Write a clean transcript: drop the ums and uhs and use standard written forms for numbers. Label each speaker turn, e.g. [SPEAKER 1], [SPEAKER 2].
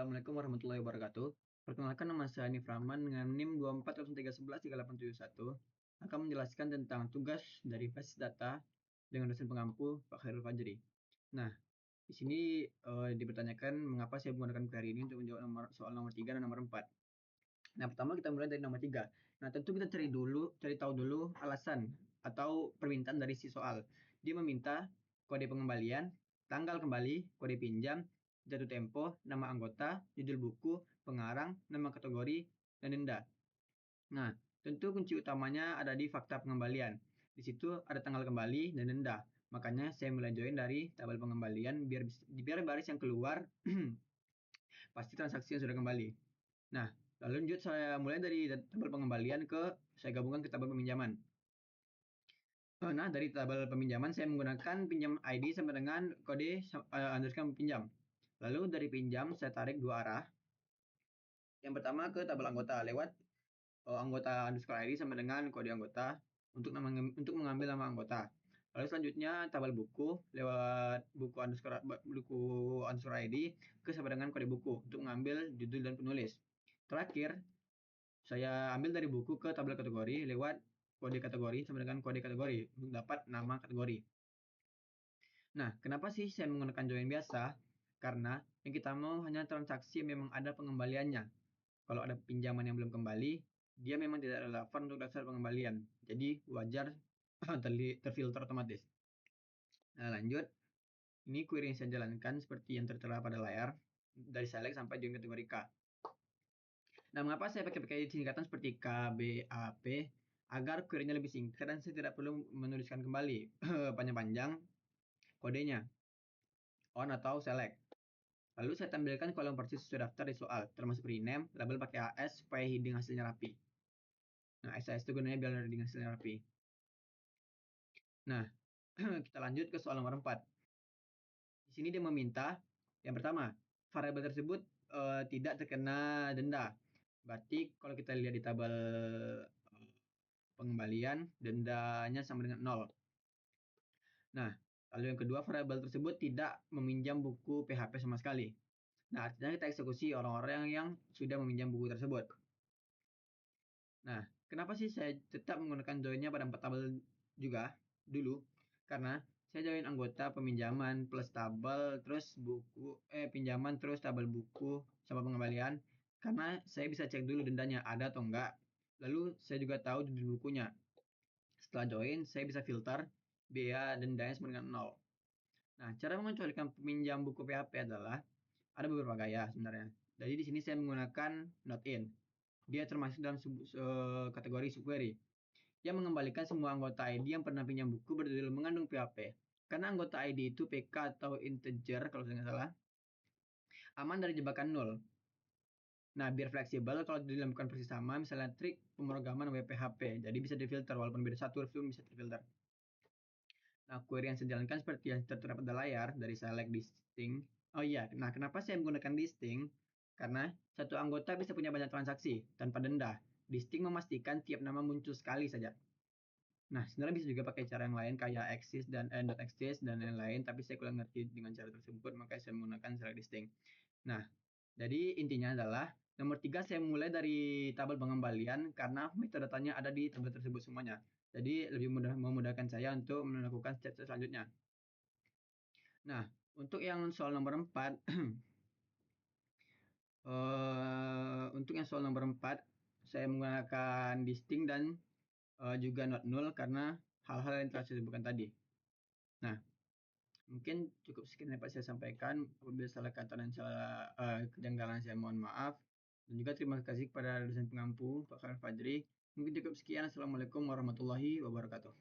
[SPEAKER 1] Assalamualaikum warahmatullahi wabarakatuh. Perkenalkan, nama saya Hanif Rahman dengan NIM 2403113871 akan menjelaskan tentang tugas dari basis data dengan dosen pengampu Pak Khairul Fajri. Nah, di sini dipertanyakan mengapa saya menggunakan query ini untuk menjawab soal nomor 3 dan nomor 4. Nah, pertama kita mulai dari nomor 3. Nah, tentu kita cari tahu dulu alasan atau permintaan dari si soal. Dia meminta kode pengembalian, tanggal kembali, kode pinjam, jatuh tempo, nama anggota, judul buku, pengarang, nama kategori, dan denda. Nah, tentu kunci utamanya ada di fakta pengembalian. Di situ ada tanggal kembali dan denda. Makanya saya mulai join dari tabel pengembalian biar baris yang keluar pasti transaksi yang sudah kembali. Nah, lalu lanjut saya mulai dari tabel pengembalian saya gabungkan ke tabel peminjaman. Nah, dari tabel peminjaman saya menggunakan pinjam ID sampai dengan kode underscore pinjam. Lalu dari pinjam saya tarik dua arah. Yang pertama ke tabel anggota lewat anggota underscore ID sampai dengan kode anggota untuk mengambil nama anggota. Lalu selanjutnya tabel buku lewat buku underscore ID sampai dengan kode buku untuk mengambil judul dan penulis. Terakhir, saya ambil dari buku ke tabel kategori lewat kode kategori sampai dengan kode kategori untuk dapat nama kategori. Nah, kenapa sih saya menggunakan join biasa? Karena yang kita mau hanya transaksi yang memang ada pengembaliannya. Kalau ada pinjaman yang belum kembali, dia memang tidak relevan untuk dasar pengembalian. Jadi wajar terfilter otomatis. Nah, lanjut. Ini query yang saya jalankan seperti yang tertera pada layar dari select sampai join kategori K. Nah, mengapa saya pakai singkatan seperti K, B, A, P? Agar query-nya lebih singkat dan saya tidak perlu menuliskan kembali panjang-panjang kodenya, on atau select. Lalu saya tampilkan kolom persis sesuai daftar di soal, termasuk rename, label pakai AS supaya heading hasilnya rapi. Nah, SAS itu gunanya biar heading hasilnya rapi. Nah, kita lanjut ke soal nomor 4. Di sini dia meminta, yang pertama, variabel tersebut tidak terkena denda. Berarti kalau kita lihat di tabel pengembalian, dendanya sama dengan 0. Nah, lalu yang kedua, variabel tersebut tidak meminjam buku PHP sama sekali. Nah, artinya kita eksekusi orang-orang yang sudah meminjam buku tersebut. Nah, kenapa sih saya tetap menggunakan joinnya pada 4 tabel juga dulu? Karena saya join anggota peminjaman plus tabel, terus pinjaman, terus tabel buku sama pengembalian. Karena saya bisa cek dulu dendanya ada atau enggak. Lalu saya juga tahu judul bukunya. Setelah join, saya bisa filter biaya dendanya sama dengan 0. Nah, cara mengecualikan peminjam buku PHP adalah ada beberapa gaya sebenarnya. Jadi di sini saya menggunakan not in. Dia termasuk dalam kategori subquery yang mengembalikan semua anggota ID yang pernah pinjam buku berdalil mengandung PHP. Karena anggota ID itu PK atau integer kalau saya nggak salah, aman dari jebakan nol. Nah, biar fleksibel kalau dilakukan persis sama, misalnya trik pemrograman WPHP, jadi bisa difilter walaupun beda satu huruf bisa difilter. Nah, query yang saya jalankan seperti yang tertera pada layar dari select distinct. Oh iya, nah kenapa saya menggunakan distinct? Karena satu anggota bisa punya banyak transaksi tanpa denda. Distinct memastikan tiap nama muncul sekali saja. Nah, sebenarnya bisa juga pakai cara yang lain kayak exist dan not exist dan lain-lain, tapi saya kurang ngerti dengan cara tersebut, makanya saya menggunakan select distinct. Nah, jadi intinya adalah nomor 3 saya mulai dari tabel pengembalian karena metadata-nya ada di tabel tersebut semuanya. Jadi lebih memudahkan saya untuk melakukan step selanjutnya. Nah, untuk yang soal nomor 4 untuk yang soal nomor 4 saya menggunakan distinct dan juga not null karena hal-hal yang telah saya sebutkan tadi. Nah, mungkin cukup sekian dapat saya sampaikan. Apabila salah kata dan salah kejanggalan saya mohon maaf. Dan juga terima kasih kepada dosen pengampu Pak Khairul Fajri. Mungkin cukup sekian. Assalamualaikum warahmatullahi wabarakatuh.